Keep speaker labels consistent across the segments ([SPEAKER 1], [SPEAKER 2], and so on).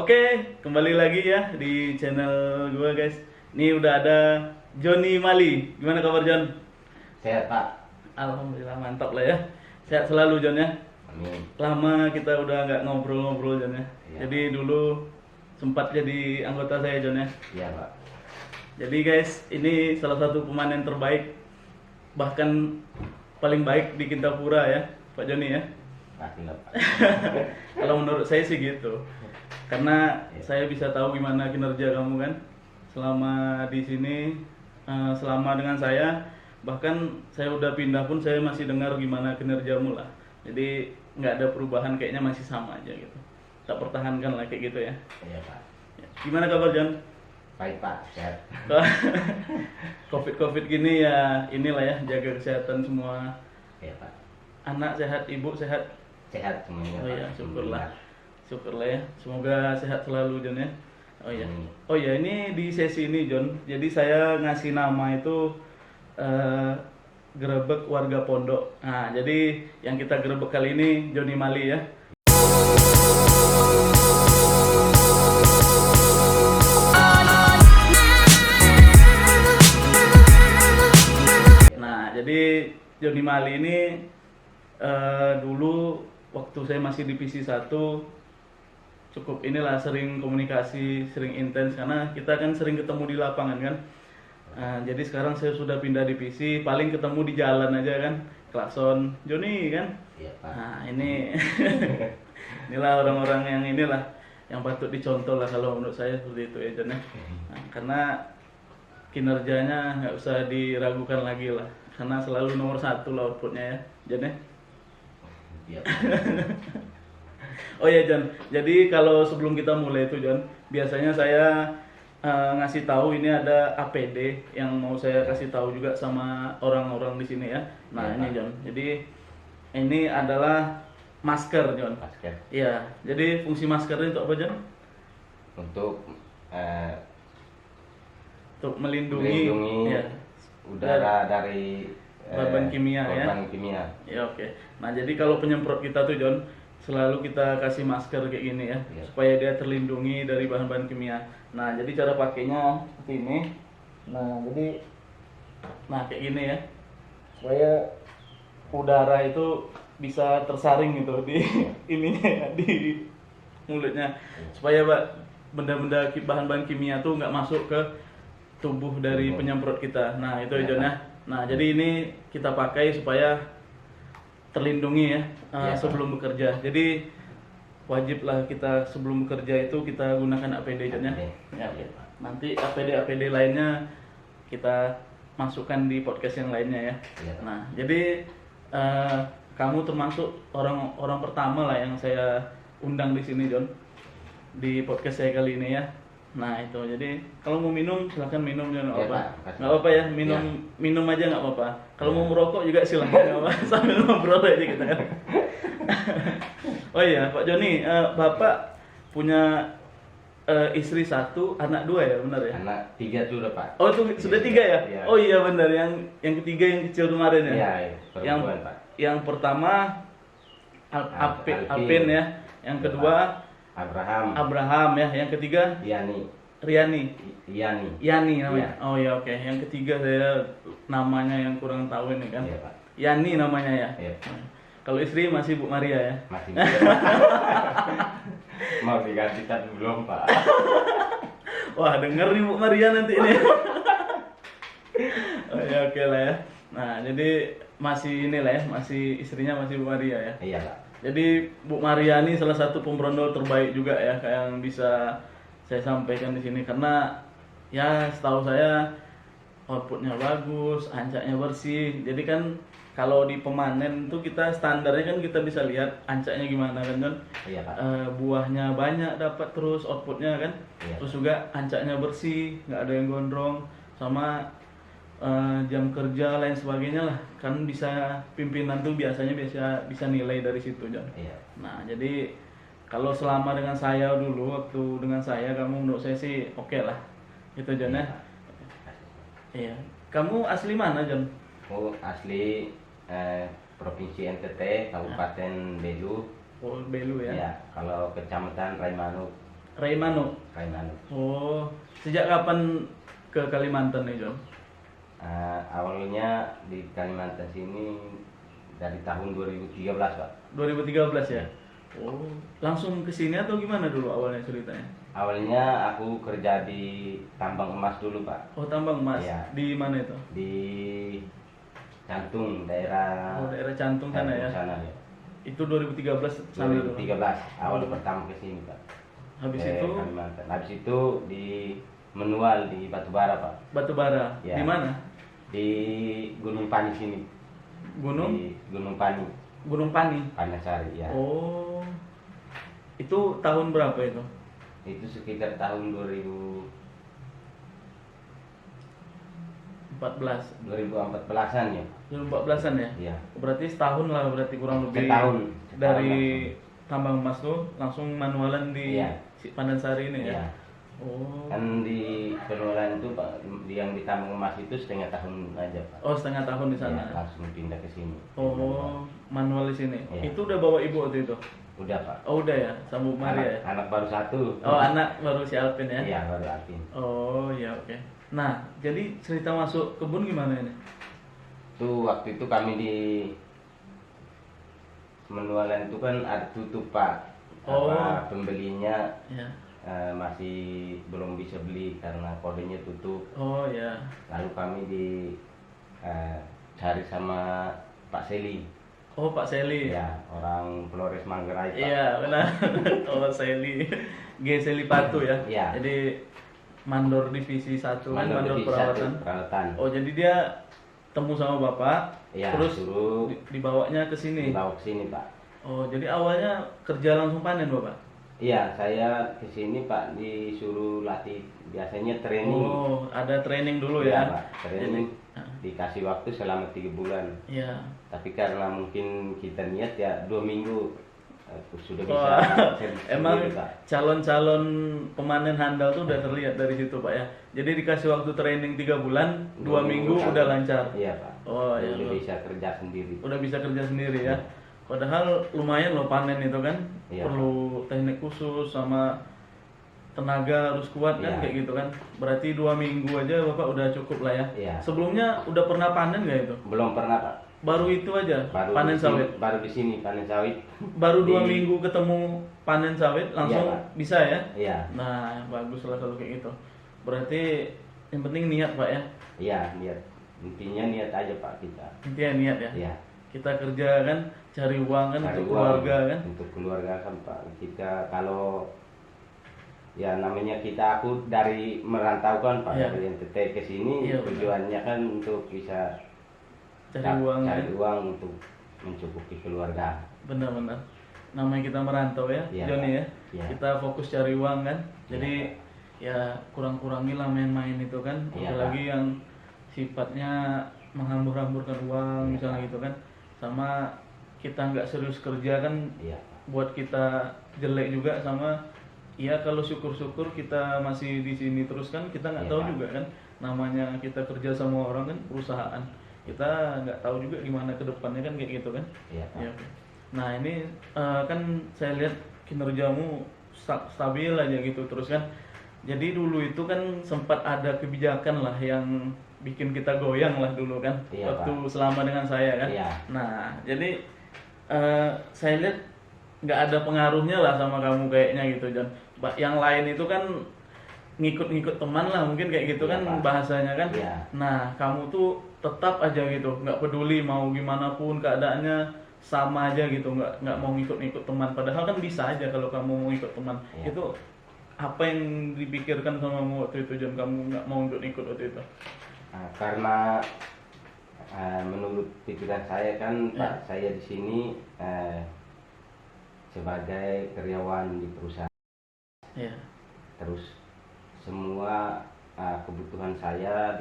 [SPEAKER 1] Oke, kembali lagi ya di channel gue guys. Ini udah ada Joni Mali. Gimana kabar Jon?
[SPEAKER 2] Sehat Pak.
[SPEAKER 1] Alhamdulillah mantap lah ya. Sehat selalu Jon ya.
[SPEAKER 2] Amin.
[SPEAKER 1] Lama kita udah nggak ngobrol-ngobrol Jon ya.
[SPEAKER 2] Iya.
[SPEAKER 1] Jadi dulu sempat jadi anggota saya Jon ya.
[SPEAKER 2] Iya Pak.
[SPEAKER 1] Jadi guys, ini salah satu pemanen terbaik, bahkan paling baik di Kintapura ya, Pak Joni ya.
[SPEAKER 2] Pastilah Pak.
[SPEAKER 1] Kalau menurut saya sih gitu. Karena
[SPEAKER 2] Iya.
[SPEAKER 1] saya bisa tahu gimana kinerja kamu kan selama di sini, selama dengan saya. Bahkan saya udah pindah pun saya masih dengar gimana kinerjamu lah. Jadi nggak ada perubahan, kayaknya masih sama aja gitu. Tak pertahankan lah kayak gitu ya.
[SPEAKER 2] Iya Pak.
[SPEAKER 1] Gimana kabar Jon?
[SPEAKER 2] Baik Pak, sehat.
[SPEAKER 1] Covid gini ya, inilah ya, jaga kesehatan semua.
[SPEAKER 2] Iya Pak.
[SPEAKER 1] Anak sehat, ibu sehat.
[SPEAKER 2] Sehat semuanya
[SPEAKER 1] Oh
[SPEAKER 2] Pak.
[SPEAKER 1] iya, syukurlah.
[SPEAKER 2] Alhamdulillah.
[SPEAKER 1] Syukurlah ya. Semoga sehat selalu Jon ya. Oh iya.
[SPEAKER 2] Amin.
[SPEAKER 1] Oh iya, ini di sesi ini Jon. Jadi saya ngasih nama itu gerebek warga pondok. Nah, jadi yang kita gerebek kali ini Joni Mali ya. Nah, jadi Joni Mali ini dulu waktu saya masih di PC 1 cukup inilah, sering komunikasi, sering intens karena kita kan sering ketemu di lapangan kan. Jadi sekarang saya sudah pindah di PC, paling ketemu di jalan aja kan, klakson Joni kan.
[SPEAKER 2] Iya Pak.
[SPEAKER 1] Nah ini inilah orang-orang yang inilah yang patut dicontoh lah kalau menurut saya, seperti itu ya Jon ya. Nah, karena kinerjanya nggak usah diragukan lagi lah, karena selalu nomor 1 lah outputnya ya Jon ya.
[SPEAKER 2] Iya Pak.
[SPEAKER 1] Oh ya Jon, jadi kalau sebelum kita mulai itu Jon, biasanya saya ngasih tahu ini ada APD yang mau saya kasih tahu juga sama orang-orang di sini ya. Nah
[SPEAKER 2] Ya,
[SPEAKER 1] ini
[SPEAKER 2] Pak.
[SPEAKER 1] Jon, jadi ini adalah masker Jon.
[SPEAKER 2] Masker
[SPEAKER 1] Iya, jadi fungsi masker ini untuk apa Jon?
[SPEAKER 2] untuk
[SPEAKER 1] Untuk melindungi, ya,
[SPEAKER 2] udara dari
[SPEAKER 1] korban kimia ya.
[SPEAKER 2] korban kimia.
[SPEAKER 1] Ya oke. Nah jadi kalau penyemprot kita tuh Jon, selalu kita kasih masker kayak gini ya,
[SPEAKER 2] Iya.
[SPEAKER 1] supaya dia terlindungi dari bahan-bahan kimia. Nah jadi cara pakainya seperti ini. Nah jadi, nah kayak gini ya, supaya udara itu bisa tersaring gitu di ininya ya, di mulutnya, supaya benda-benda bahan-bahan kimia tuh nggak masuk ke tubuh dari penyemprot kita. Nah itu
[SPEAKER 2] Iya,
[SPEAKER 1] Jon ya. Nah jadi ini kita pakai supaya terlindungi ya,
[SPEAKER 2] Iya, Pak.
[SPEAKER 1] sebelum bekerja. Jadi wajiblah kita sebelum bekerja itu kita gunakan APD Jon ya.
[SPEAKER 2] APD.
[SPEAKER 1] Ya,
[SPEAKER 2] Iya, Pak.
[SPEAKER 1] nanti APD lainnya kita masukkan di podcast yang lainnya ya.
[SPEAKER 2] Iya, Pak.
[SPEAKER 1] Nah jadi kamu termasuk orang pertama lah yang saya undang di sini Jon, di podcast saya kali ini ya. Nah itu, jadi kalau mau minum silahkan minum ya, nggak
[SPEAKER 2] Iya,
[SPEAKER 1] apa-apa.
[SPEAKER 2] Pak. Makasih.
[SPEAKER 1] Nggak apa-apa ya, minum aja nggak apa-apa. Kalau mau merokok juga silahkan, nggak apa-apa. Sambil ngobrol aja kita kan. Oh iya Pak Joni, Bapak punya istri 1, anak 2 ya, benar ya?
[SPEAKER 2] Anak 3 sudah Pak.
[SPEAKER 1] Oh itu sudah 3 ya?
[SPEAKER 2] Iya.
[SPEAKER 1] Oh iya benar, yang ketiga yang kecil kemarin ya?
[SPEAKER 2] Iya, iya.
[SPEAKER 1] Yang
[SPEAKER 2] Perempuan, Pak.
[SPEAKER 1] yang pertama
[SPEAKER 2] Alpin.
[SPEAKER 1] Alpin ya, yang kedua Abraham ya, yang ketiga
[SPEAKER 2] Yani.
[SPEAKER 1] Riani. Yani namanya.
[SPEAKER 2] Iya.
[SPEAKER 1] Oh ya oke. Yang ketiga saya namanya yang kurang tahu ini kan.
[SPEAKER 2] Iya Pak.
[SPEAKER 1] Yani namanya ya.
[SPEAKER 2] Iya.
[SPEAKER 1] Kalau istri masih Bu Maria ya.
[SPEAKER 2] Masih mau diganti tapi belum Pak.
[SPEAKER 1] Wah denger nih Bu Maria nanti ini. Oh ya oke lah ya. Nah jadi masih inilah ya, masih istrinya masih Bu Maria ya.
[SPEAKER 2] Iya Pak.
[SPEAKER 1] Jadi Bu Maria ini salah satu pemberondol terbaik juga ya, kayak yang bisa saya sampaikan di sini, karena ya setahu saya outputnya bagus, ancaknya bersih. Jadi kan kalau di pemanen tuh kita standarnya kan kita bisa lihat ancaknya gimana kan Jon.
[SPEAKER 2] Iya Pak.
[SPEAKER 1] Buahnya banyak dapat terus outputnya kan.
[SPEAKER 2] Iya.
[SPEAKER 1] Terus juga ancaknya bersih, nggak ada yang gondrong, sama jam kerja lain sebagainya lah, kan bisa pimpinan tuh biasanya bisa nilai dari situ Jon.
[SPEAKER 2] Iya.
[SPEAKER 1] Nah jadi kalau selama dengan saya dulu, waktu dengan saya, kamu menurut saya sih oke lah itu Jon ya. Iya. Kamu asli mana Jon?
[SPEAKER 2] Oh asli Provinsi NTT, Kabupaten Belu.
[SPEAKER 1] Oh Belu ya.
[SPEAKER 2] Ya, kalau Kecamatan Raimanuk.
[SPEAKER 1] Raimanu.
[SPEAKER 2] Raimanu.
[SPEAKER 1] Oh, sejak kapan ke Kalimantan nih John?
[SPEAKER 2] Awalnya di Kalimantan sini dari tahun 2013 Pak.
[SPEAKER 1] 2013 ya? Oh, langsung ke sini atau gimana dulu awalnya ceritanya?
[SPEAKER 2] Awalnya aku kerja di tambang emas dulu Pak.
[SPEAKER 1] Oh, tambang emas.
[SPEAKER 2] Iya.
[SPEAKER 1] Di mana itu?
[SPEAKER 2] Di Cantung, daerah
[SPEAKER 1] Oh, daerah Cantung sana ya.
[SPEAKER 2] sana ya.
[SPEAKER 1] Itu 2013 sana dulu.
[SPEAKER 2] 2013 awal
[SPEAKER 1] Oh.
[SPEAKER 2] pertama ke sini Pak.
[SPEAKER 1] Habis
[SPEAKER 2] Ke
[SPEAKER 1] itu
[SPEAKER 2] Kalimantan. Habis itu di Menual di Batubara Pak.
[SPEAKER 1] Batubara.
[SPEAKER 2] Ya.
[SPEAKER 1] Di mana?
[SPEAKER 2] Di Gunung Pani sini.
[SPEAKER 1] Gunung
[SPEAKER 2] Di Gunung Pani,
[SPEAKER 1] Gunung Pani.
[SPEAKER 2] Panesari ya.
[SPEAKER 1] Oh. Itu tahun berapa itu?
[SPEAKER 2] Itu sekitar tahun 2014-an ya.
[SPEAKER 1] 2014-an ya?
[SPEAKER 2] Iya.
[SPEAKER 1] Berarti setahun lah, berarti kurang lebih
[SPEAKER 2] Setahun
[SPEAKER 1] dari
[SPEAKER 2] langsung.
[SPEAKER 1] tambang emas tuh langsung manualan di
[SPEAKER 2] Iya.
[SPEAKER 1] Pandansari ini ya?
[SPEAKER 2] Iya.
[SPEAKER 1] Oh.
[SPEAKER 2] Kan di Penualan itu Pak, yang di tambang emas itu setengah tahun aja Pak.
[SPEAKER 1] Oh, setengah tahun di sana.
[SPEAKER 2] Iya, langsung pindah ke sini.
[SPEAKER 1] Oh, manual di sini.
[SPEAKER 2] Iya.
[SPEAKER 1] Itu udah bawa ibu waktu itu?
[SPEAKER 2] Udah Pak.
[SPEAKER 1] Oh, udah ya, sama Bu Maria ya?
[SPEAKER 2] Anak baru satu.
[SPEAKER 1] Oh, anak baru si Alvin ya?
[SPEAKER 2] Iya, baru Alvin.
[SPEAKER 1] Oh, ya oke. Nah, jadi cerita masuk kebun gimana ini?
[SPEAKER 2] Tuh waktu itu kami di Menualan itu kan ada tutup Pak.
[SPEAKER 1] Oh.
[SPEAKER 2] Pembelinya
[SPEAKER 1] Ya.
[SPEAKER 2] masih belum bisa beli karena kodenya tutup.
[SPEAKER 1] Oh, ya.
[SPEAKER 2] Lalu kami cari sama Pak Seli.
[SPEAKER 1] Oh, Pak Seli.
[SPEAKER 2] Ya, orang Flores Manggarai Pak.
[SPEAKER 1] Iya, benar. Oh, Seli. G Seli Patu ya?
[SPEAKER 2] Iya.
[SPEAKER 1] Jadi mandor divisi 1 kan, mandor
[SPEAKER 2] Divisi
[SPEAKER 1] perawatan.
[SPEAKER 2] perawatan.
[SPEAKER 1] Oh, jadi dia temu sama Bapak,
[SPEAKER 2] Iya,
[SPEAKER 1] terus
[SPEAKER 2] suruh
[SPEAKER 1] dibawanya ke sini.
[SPEAKER 2] dibawa ke sini Pak.
[SPEAKER 1] Oh, jadi awalnya kerja langsung panen, Bapak?
[SPEAKER 2] Iya, saya ke sini Pak disuruh latih, biasanya training.
[SPEAKER 1] Oh, ada training dulu
[SPEAKER 2] Iya,
[SPEAKER 1] ya?
[SPEAKER 2] Pak, training
[SPEAKER 1] Jadi,
[SPEAKER 2] dikasih waktu selama 3 bulan.
[SPEAKER 1] Iya.
[SPEAKER 2] Tapi karena mungkin kita niat ya 2 minggu sudah bisa.
[SPEAKER 1] Wah,
[SPEAKER 2] sendiri,
[SPEAKER 1] emang
[SPEAKER 2] Pak.
[SPEAKER 1] calon-calon pemanen handal tuh udah terlihat dari situ Pak ya. Jadi dikasih waktu training 3 bulan, 2 minggu
[SPEAKER 2] kan.
[SPEAKER 1] udah lancar.
[SPEAKER 2] Iya Pak.
[SPEAKER 1] Oh, iya,
[SPEAKER 2] Udah
[SPEAKER 1] loh.
[SPEAKER 2] bisa kerja sendiri.
[SPEAKER 1] Udah bisa kerja sendiri ya. Padahal lumayan loh panen itu kan.
[SPEAKER 2] Iya,
[SPEAKER 1] Perlu teknik khusus sama tenaga harus kuat kan,
[SPEAKER 2] Iya.
[SPEAKER 1] kayak gitu kan. Berarti 2 minggu aja Bapak udah cukup lah ya.
[SPEAKER 2] Iya.
[SPEAKER 1] Sebelumnya udah pernah panen nggak itu?
[SPEAKER 2] Belum pernah Pak.
[SPEAKER 1] Baru itu aja panen
[SPEAKER 2] di sini-
[SPEAKER 1] sawit.
[SPEAKER 2] Baru di sini panen sawit.
[SPEAKER 1] Baru 2
[SPEAKER 2] Di-
[SPEAKER 1] minggu ketemu panen sawit langsung
[SPEAKER 2] Iya, Pak.
[SPEAKER 1] bisa ya?
[SPEAKER 2] Iya.
[SPEAKER 1] Nah, bagus lah kalau kayak gitu. Berarti yang penting niat Pak ya.
[SPEAKER 2] Iya, niat. Intinya niat aja Pak kita.
[SPEAKER 1] Intinya niat ya.
[SPEAKER 2] Iya.
[SPEAKER 1] Kita kerja kan, cari uang kan
[SPEAKER 2] Cari
[SPEAKER 1] untuk
[SPEAKER 2] uang
[SPEAKER 1] keluarga kan.
[SPEAKER 2] Untuk keluarga kan Pak. Kita kalau ya namanya kita aku dari merantau kan Pak,
[SPEAKER 1] Iya.
[SPEAKER 2] dari NTT ke sini
[SPEAKER 1] Iya, benar.
[SPEAKER 2] tujuannya kan untuk bisa
[SPEAKER 1] Cari uang
[SPEAKER 2] cari
[SPEAKER 1] kan.
[SPEAKER 2] uang untuk mencukupi keluarga.
[SPEAKER 1] Benar-benar. Namanya kita merantau ya,
[SPEAKER 2] Iya,
[SPEAKER 1] Joni
[SPEAKER 2] Pak.
[SPEAKER 1] ya.
[SPEAKER 2] Iya.
[SPEAKER 1] Kita fokus cari uang kan.
[SPEAKER 2] Iya,
[SPEAKER 1] Jadi ya kurang-kurangilah main-main itu kan.
[SPEAKER 2] Iya,
[SPEAKER 1] Apalagi yang sifatnya menghambur-hamburkan uang
[SPEAKER 2] Iya,
[SPEAKER 1] misalnya
[SPEAKER 2] Pak.
[SPEAKER 1] gitu kan. Sama kita nggak serius kerja kan,
[SPEAKER 2] Iya.
[SPEAKER 1] buat kita jelek juga. Sama ya kalau syukur-syukur kita masih di sini terus kan, kita nggak
[SPEAKER 2] Iya,
[SPEAKER 1] tahu
[SPEAKER 2] Pak.
[SPEAKER 1] juga kan namanya kita kerja sama orang kan, perusahaan kita nggak tahu juga gimana ke depannya kan, kayak gitu kan.
[SPEAKER 2] Iya, Pak.
[SPEAKER 1] Ya, oke. Nah ini kan saya lihat kinerjamu stabil aja gitu terus kan. Jadi dulu itu kan sempat ada kebijakan lah yang bikin kita goyang lah dulu kan,
[SPEAKER 2] Iya,
[SPEAKER 1] waktu selama dengan saya kan.
[SPEAKER 2] Iya.
[SPEAKER 1] Nah jadi saya lihat nggak ada pengaruhnya lah sama kamu kayaknya gitu John. Yang lain itu kan ngikut-ngikut teman lah mungkin kayak gitu
[SPEAKER 2] Iya,
[SPEAKER 1] kan
[SPEAKER 2] Pak.
[SPEAKER 1] bahasanya kan.
[SPEAKER 2] Iya.
[SPEAKER 1] Nah kamu tuh tetap aja gitu, nggak peduli mau gimana pun keadaannya, sama aja gitu, nggak mau ngikut-ngikut teman. Padahal kan bisa aja kalau kamu mau ikut teman.
[SPEAKER 2] Iya.
[SPEAKER 1] Itu apa yang dipikirkan sama kamu waktu itu John, kamu nggak mau ikut waktu itu?
[SPEAKER 2] Nah, karena menurut pikiran saya kan
[SPEAKER 1] Ya.
[SPEAKER 2] Pak, saya di sini sebagai karyawan di perusahaan.
[SPEAKER 1] Iya.
[SPEAKER 2] Terus semua kebutuhan saya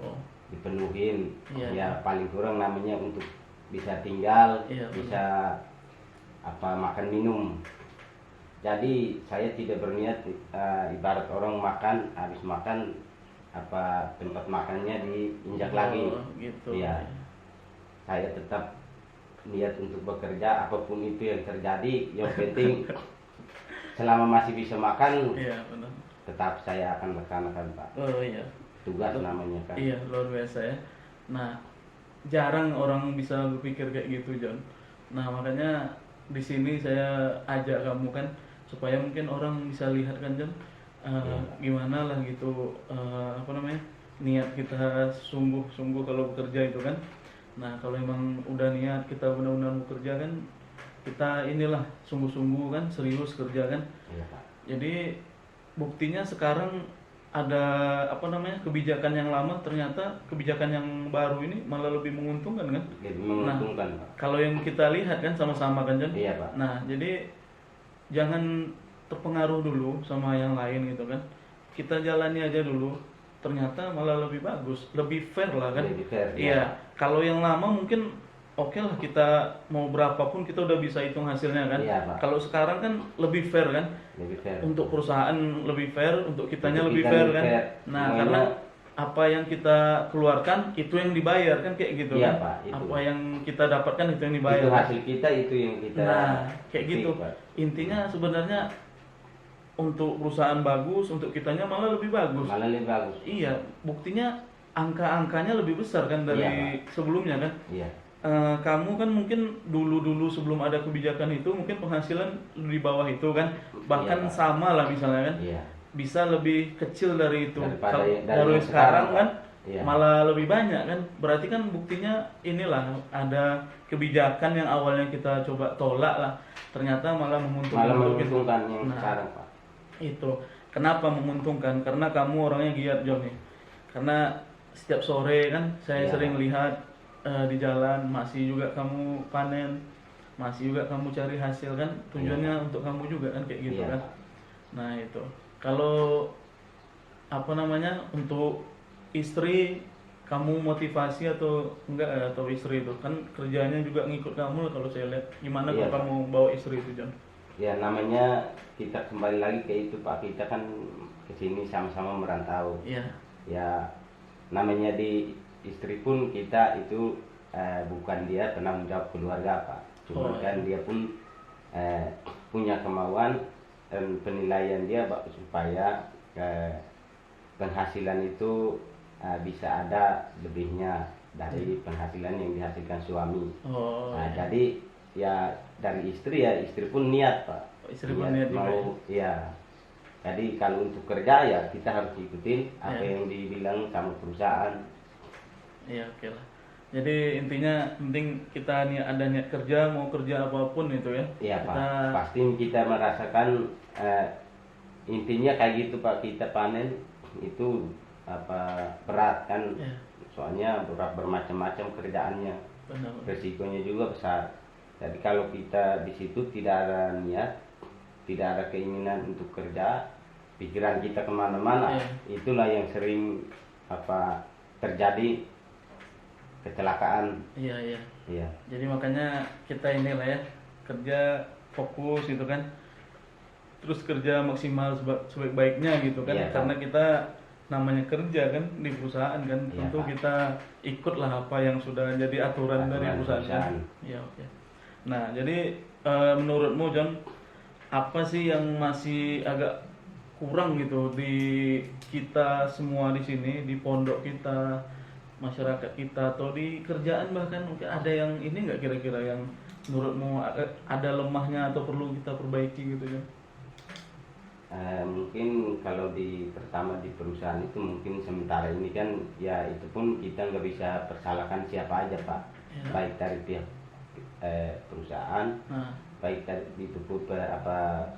[SPEAKER 1] Oh.
[SPEAKER 2] dipenuhin.
[SPEAKER 1] Iya.
[SPEAKER 2] Ya paling kurang namanya untuk bisa tinggal,
[SPEAKER 1] Iya,
[SPEAKER 2] bisa makan minum. Jadi saya tidak berniat ibarat orang makan, habis makan tempat makannya diinjak lagi.
[SPEAKER 1] Oh, gitu.
[SPEAKER 2] Iya. Saya tetap niat untuk bekerja apapun itu yang terjadi, yang penting selama masih bisa makan,
[SPEAKER 1] Iya benar.
[SPEAKER 2] tetap saya akan laksanakan Pak.
[SPEAKER 1] Oh iya.
[SPEAKER 2] Tugas namanya kan.
[SPEAKER 1] Iya luar biasa ya. Nah jarang orang bisa berpikir kayak gitu John. Nah makanya di sini saya ajak kamu kan supaya mungkin orang bisa lihat kan John, gimana lah gitu, apa namanya, niat kita sungguh-sungguh kalau bekerja itu kan. Nah kalau emang udah niat kita benar-benar bekerja kan, kita inilah sungguh-sungguh kan, serius kerja kan.
[SPEAKER 2] Iya Pak.
[SPEAKER 1] Jadi buktinya sekarang ada apa namanya, kebijakan yang lama ternyata kebijakan yang baru ini malah lebih menguntungkan kan.
[SPEAKER 2] Lebih menguntungkan Pak.
[SPEAKER 1] Kalau yang kita lihat kan sama-sama kan John.
[SPEAKER 2] Iya Pak.
[SPEAKER 1] Nah jadi jangan terpengaruh dulu sama yang lain gitu kan. Kita jalani aja dulu. Ternyata malah lebih bagus, lebih fair lah kan.
[SPEAKER 2] Lebih fair,
[SPEAKER 1] Iya.
[SPEAKER 2] ya.
[SPEAKER 1] Kalau yang lama mungkin oke lah, kita mau berapapun kita udah bisa hitung hasilnya kan.
[SPEAKER 2] Iya, Pak.
[SPEAKER 1] Kalau sekarang kan lebih fair kan.
[SPEAKER 2] Lebih fair.
[SPEAKER 1] Untuk perusahaan lebih fair, untuk kitanya
[SPEAKER 2] Untuk
[SPEAKER 1] lebih
[SPEAKER 2] kita
[SPEAKER 1] fair
[SPEAKER 2] lebih
[SPEAKER 1] kan.
[SPEAKER 2] fair.
[SPEAKER 1] Nah,
[SPEAKER 2] Semuanya-
[SPEAKER 1] karena apa yang kita keluarkan itu yang dibayar kan, kayak gitu
[SPEAKER 2] Iya,
[SPEAKER 1] kan.
[SPEAKER 2] Pak, itu.
[SPEAKER 1] Apa yang kita dapatkan itu yang dibayar.
[SPEAKER 2] Itu hasil kita, itu yang kita.
[SPEAKER 1] Nah, kayak
[SPEAKER 2] petik,
[SPEAKER 1] gitu.
[SPEAKER 2] Pak.
[SPEAKER 1] Intinya sebenarnya untuk perusahaan bagus, untuk kitanya malah lebih bagus.
[SPEAKER 2] Malah lebih bagus.
[SPEAKER 1] Iya, buktinya angka-angkanya lebih besar kan dari
[SPEAKER 2] Iya,
[SPEAKER 1] sebelumnya kan.
[SPEAKER 2] Iya.
[SPEAKER 1] Kamu kan mungkin dulu-dulu sebelum ada kebijakan itu mungkin penghasilan di bawah itu kan, bahkan
[SPEAKER 2] Iya, Pak.
[SPEAKER 1] sama lah misalnya kan,
[SPEAKER 2] Iya.
[SPEAKER 1] bisa lebih kecil dari itu.
[SPEAKER 2] Daripada
[SPEAKER 1] Kalau
[SPEAKER 2] dari
[SPEAKER 1] dari
[SPEAKER 2] yang
[SPEAKER 1] sekarang
[SPEAKER 2] sekarang,
[SPEAKER 1] kan
[SPEAKER 2] Pak. Iya.
[SPEAKER 1] malah lebih banyak kan, berarti kan buktinya inilah ada kebijakan yang awalnya kita coba tolak lah, ternyata malah menguntungkan.
[SPEAKER 2] Malah
[SPEAKER 1] untuk kita.
[SPEAKER 2] menguntungkan yang
[SPEAKER 1] Nah,
[SPEAKER 2] sekarang Pak.
[SPEAKER 1] itu kenapa menguntungkan, karena kamu orangnya giat John nih, karena setiap sore kan saya
[SPEAKER 2] Iya.
[SPEAKER 1] sering lihat di jalan, masih juga kamu panen, masih juga kamu cari hasil kan, tujuannya untuk kamu juga kan, kayak gitu
[SPEAKER 2] Iya.
[SPEAKER 1] kan. Nah itu kalau apa namanya, untuk istri kamu motivasi atau enggak, atau istri itu kan kerjanya juga ngikut kamu lah kalau saya lihat. Gimana
[SPEAKER 2] Iya,
[SPEAKER 1] kalau
[SPEAKER 2] Pak.
[SPEAKER 1] kamu bawa istri itu John?
[SPEAKER 2] Ya namanya kita kembali lagi ke itu Pak, kita kan kesini sama-sama merantau.
[SPEAKER 1] Iya.
[SPEAKER 2] Ya namanya di istri pun kita itu bukan dia penanggung jawab keluarga Pak. Cuma
[SPEAKER 1] Oh,
[SPEAKER 2] kan dia pun punya kemauan dan penilaian dia Pak, supaya penghasilan itu bisa ada lebihnya dari penghasilan yang dihasilkan suami.
[SPEAKER 1] Oh,
[SPEAKER 2] Nah,
[SPEAKER 1] iya.
[SPEAKER 2] jadi ya dari istri, ya istri pun niat Pak.
[SPEAKER 1] Istri pun niat juga
[SPEAKER 2] mau ya. Jadi kalau untuk kerja ya kita harus ikutin apa
[SPEAKER 1] Ya.
[SPEAKER 2] yang dibilang sama perusahaan.
[SPEAKER 1] Iya, oke lah. Jadi intinya penting kita ada niat kerja, mau kerja apapun itu ya.
[SPEAKER 2] Iya Pak.
[SPEAKER 1] Kita-
[SPEAKER 2] Pasti kita merasakan intinya kayak gitu Pak, kita panen itu berat kan.
[SPEAKER 1] Ya,
[SPEAKER 2] Soalnya berat, bermacam-macam kerjaannya.
[SPEAKER 1] benar.
[SPEAKER 2] Resikonya juga besar. Jadi kalau kita di situ tidak ada niat, tidak ada keinginan untuk kerja, pikiran kita kemana-mana,
[SPEAKER 1] Iya.
[SPEAKER 2] itulah yang sering terjadi kecelakaan.
[SPEAKER 1] Iya, iya.
[SPEAKER 2] Iya.
[SPEAKER 1] Jadi makanya kita inilah ya, kerja fokus gitu kan. Terus kerja maksimal sebaik-baiknya gitu kan.
[SPEAKER 2] Iya, Pak.
[SPEAKER 1] Karena kita namanya kerja kan di perusahaan kan,
[SPEAKER 2] Iya,
[SPEAKER 1] tentu
[SPEAKER 2] Pak.
[SPEAKER 1] kita ikutlah apa yang sudah jadi aturan dari
[SPEAKER 2] Aturan
[SPEAKER 1] perusahaan kan.
[SPEAKER 2] perusahaan.
[SPEAKER 1] Iya, oke. Nah, jadi menurutmu John, apa sih yang masih agak kurang gitu di kita semua di sini, di pondok kita, masyarakat kita, atau di kerjaan bahkan, mungkin ada yang ini nggak kira-kira yang menurutmu ada lemahnya atau perlu kita perbaiki gitu John?
[SPEAKER 2] Mungkin kalau pertama di perusahaan itu mungkin sementara ini kan ya itu pun kita nggak bisa persalahkan siapa aja Pak.
[SPEAKER 1] Ya.
[SPEAKER 2] Baik dari pihak perusahaan,
[SPEAKER 1] Nah,
[SPEAKER 2] baik dari itu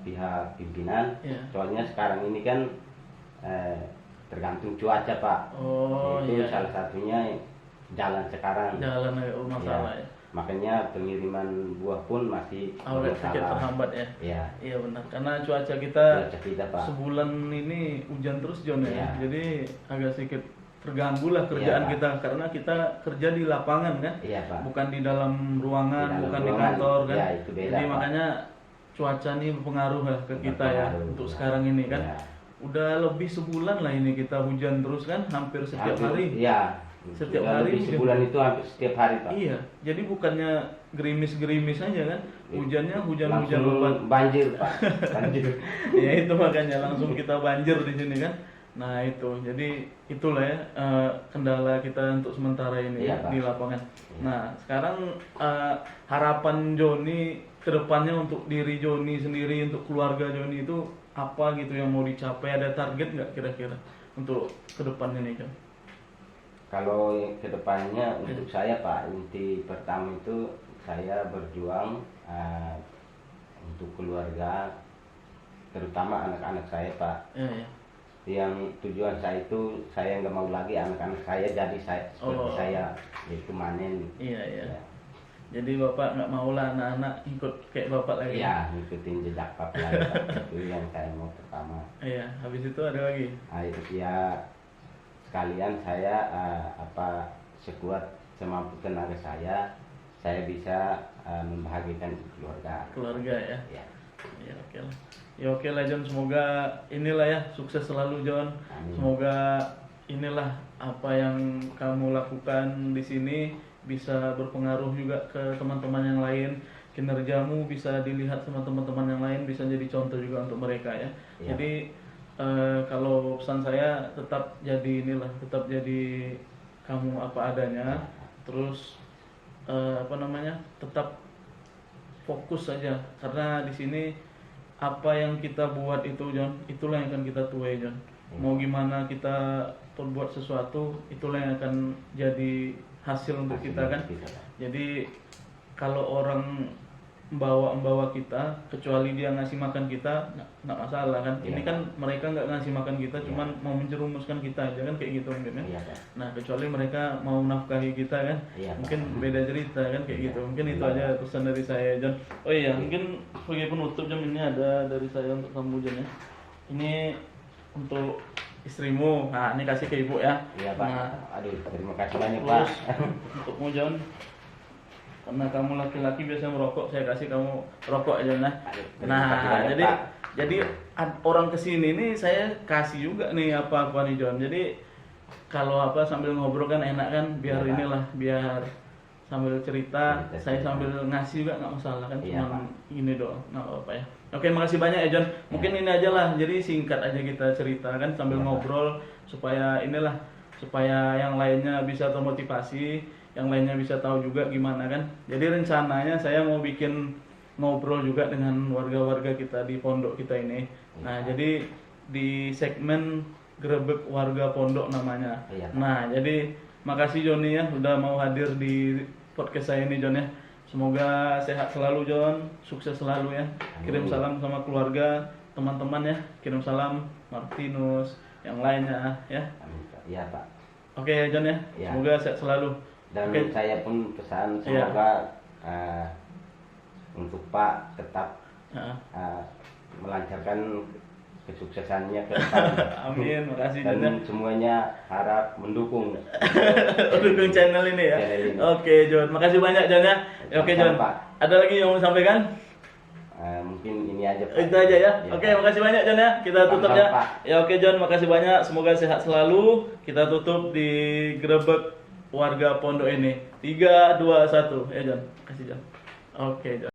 [SPEAKER 2] pihak pimpinan.
[SPEAKER 1] ya.
[SPEAKER 2] Soalnya sekarang ini kan tergantung cuaca Pak.
[SPEAKER 1] Oh
[SPEAKER 2] Itu
[SPEAKER 1] iya,
[SPEAKER 2] salah satunya jalan sekarang.
[SPEAKER 1] jalan masalah ya.
[SPEAKER 2] Makanya pengiriman buah pun masih
[SPEAKER 1] Awalnya sedikit
[SPEAKER 2] bermasalah.
[SPEAKER 1] terhambat ya.
[SPEAKER 2] Ya,
[SPEAKER 1] Iya benar, karena cuaca kita
[SPEAKER 2] cuaca kita Pak.
[SPEAKER 1] sebulan ini hujan terus John ya.
[SPEAKER 2] Iya.
[SPEAKER 1] Jadi agak sedikit terganggu lah kerjaan
[SPEAKER 2] Iya, Pak.
[SPEAKER 1] kita, karena kita kerja di lapangan kan,
[SPEAKER 2] Iya Pak.
[SPEAKER 1] bukan di dalam ruangan,
[SPEAKER 2] Di dalam
[SPEAKER 1] bukan di
[SPEAKER 2] ruangan.
[SPEAKER 1] kantor kan.
[SPEAKER 2] Ya, itu beda,
[SPEAKER 1] Jadi
[SPEAKER 2] Pak.
[SPEAKER 1] makanya cuaca nih berpengaruh lah ke kita ya
[SPEAKER 2] Berpengaruh,
[SPEAKER 1] untuk
[SPEAKER 2] ya.
[SPEAKER 1] sekarang ini kan.
[SPEAKER 2] Ya.
[SPEAKER 1] Udah lebih sebulan lah ini kita hujan terus kan, hampir setiap hari.
[SPEAKER 2] Ya,
[SPEAKER 1] Setiap
[SPEAKER 2] Sudah
[SPEAKER 1] hari
[SPEAKER 2] lebih
[SPEAKER 1] hujan.
[SPEAKER 2] sebulan itu hampir setiap hari Pak.
[SPEAKER 1] Iya, jadi bukannya gerimis-gerimis aja kan, hujannya hujan-hujan
[SPEAKER 2] Langsung
[SPEAKER 1] lebat.
[SPEAKER 2] banjir Pak, banjir.
[SPEAKER 1] Ya itu makanya langsung kita banjir di sini kan. Nah itu, jadi itulah ya kendala kita untuk sementara ini
[SPEAKER 2] Iya, Pak.
[SPEAKER 1] di lapangan. Nah sekarang harapan Joni kedepannya untuk diri Joni sendiri, untuk keluarga Joni itu apa gitu yang mau dicapai? Ada target nggak kira-kira untuk kedepannya nih kan?
[SPEAKER 2] Kalau kedepannya untuk saya Pak, inti pertama itu saya berjuang untuk keluarga, terutama anak-anak saya Pak.
[SPEAKER 1] Ya, ya.
[SPEAKER 2] Yang tujuan saya itu saya nggak mau lagi anak-anak saya jadi saya seperti saya, yaitu manen.
[SPEAKER 1] Iya, iya.
[SPEAKER 2] Ya.
[SPEAKER 1] Jadi bapak nggak mau lah anak-anak ikut kayak bapak lagi.
[SPEAKER 2] Iya, ngikutin jejak Pak lagi Pak. Itu yang saya mau pertama.
[SPEAKER 1] Iya, habis itu ada lagi.
[SPEAKER 2] Ya sekalian saya sekuat semampu tenaga saya bisa membahagiakan
[SPEAKER 1] Keluarga ya.
[SPEAKER 2] ya.
[SPEAKER 1] Ya oke lah. Ya oke lah John, semoga inilah ya sukses selalu John.
[SPEAKER 2] Amin.
[SPEAKER 1] Semoga inilah apa yang kamu lakukan di sini bisa berpengaruh juga ke teman-teman yang lain. Kinerjamu bisa dilihat sama teman-teman yang lain, bisa jadi contoh juga untuk mereka ya.
[SPEAKER 2] Ya.
[SPEAKER 1] Jadi kalau pesan saya tetap jadi inilah, tetap jadi kamu apa adanya. Terus tetap fokus saja karena di sini apa yang kita buat itu John, itulah yang akan kita tuai John. Mau gimana kita perbuat sesuatu, itulah yang akan jadi hasil untuk kita kan. Jadi kalau orang membawa kita, kecuali dia ngasih makan kita, nggak masalah kan. Ini kan mereka nggak ngasih makan kita, cuman mau menjerumuskan kita aja kan, kayak gitu mungkin kan. Nah kecuali mereka mau nafkahi kita kan, mungkin beda cerita kan kayak gitu. Mungkin itu aja pesan dari saya John. Oh iya, mungkin sebagai penutup John, ini ada dari saya untuk kamu John ya. Ini untuk istrimu. Nah ini kasih ke ibu ya.
[SPEAKER 2] Iya Pak.
[SPEAKER 1] Nah,
[SPEAKER 2] Aduh, terima kasih banyak Pak.
[SPEAKER 1] terus untukmu John, karena kamu laki-laki biasa merokok, saya kasih kamu rokok aja nah.
[SPEAKER 2] Terima kasih banyak,
[SPEAKER 1] Jadi
[SPEAKER 2] Pak.
[SPEAKER 1] orang kesini nih saya kasih juga nih apa-apa nih John. Jadi kalau sambil ngobrol kan enak kan, biar
[SPEAKER 2] Iya, Pak.
[SPEAKER 1] inilah, biar sambil cerita,
[SPEAKER 2] Cerita.
[SPEAKER 1] saya sambil ngasih juga nggak masalah kan,
[SPEAKER 2] Iya,
[SPEAKER 1] cuma
[SPEAKER 2] Pak.
[SPEAKER 1] ini doang, nggak apa-apa ya. Oke, makasih banyak ya John. Mungkin ini aja lah, jadi singkat aja kita cerita kan sambil
[SPEAKER 2] Iya, Pak.
[SPEAKER 1] ngobrol supaya yang lainnya bisa termotivasi, yang lainnya bisa tahu juga gimana kan. Jadi rencananya saya mau bikin ngobrol juga dengan warga-warga kita di pondok kita ini. Nah, jadi di segmen Grebek Warga Pondok namanya.
[SPEAKER 2] Iya.
[SPEAKER 1] Nah, jadi makasih Joni ya udah mau hadir di podcast saya ini John ya. Semoga sehat selalu John, sukses selalu ya. Kirim salam sama keluarga, teman-teman ya. Kirim salam Martinus, yang lainnya ya.
[SPEAKER 2] Amin, Pak. Iya Pak.
[SPEAKER 1] Oke John ya.
[SPEAKER 2] Iya.
[SPEAKER 1] Semoga sehat selalu.
[SPEAKER 2] Dan
[SPEAKER 1] Oke.
[SPEAKER 2] saya pun pesan
[SPEAKER 1] Iya.
[SPEAKER 2] semoga untuk Pak tetap
[SPEAKER 1] Ya.
[SPEAKER 2] melancarkan kesuksesannya ke depan.
[SPEAKER 1] Amin, makasih John ya.
[SPEAKER 2] Dan semuanya harap mendukung.
[SPEAKER 1] Dukung channel ini ya.
[SPEAKER 2] Channel ini.
[SPEAKER 1] Oke John, makasih banyak John ya. Oke John.
[SPEAKER 2] Sama-sama, Pak.
[SPEAKER 1] Ada lagi yang mau disampaikan?
[SPEAKER 2] Mungkin ini aja Pak.
[SPEAKER 1] Itu aja ya.
[SPEAKER 2] Iya,
[SPEAKER 1] Oke,
[SPEAKER 2] Pak.
[SPEAKER 1] makasih banyak John ya. Kita tutup
[SPEAKER 2] Sama-sama,
[SPEAKER 1] ya.
[SPEAKER 2] Pak.
[SPEAKER 1] Ya oke John, makasih banyak. Semoga sehat selalu. Kita tutup di Grebek Warga Pondok ini. 3, 2, 1. Ya John. Makasih John. Oke John.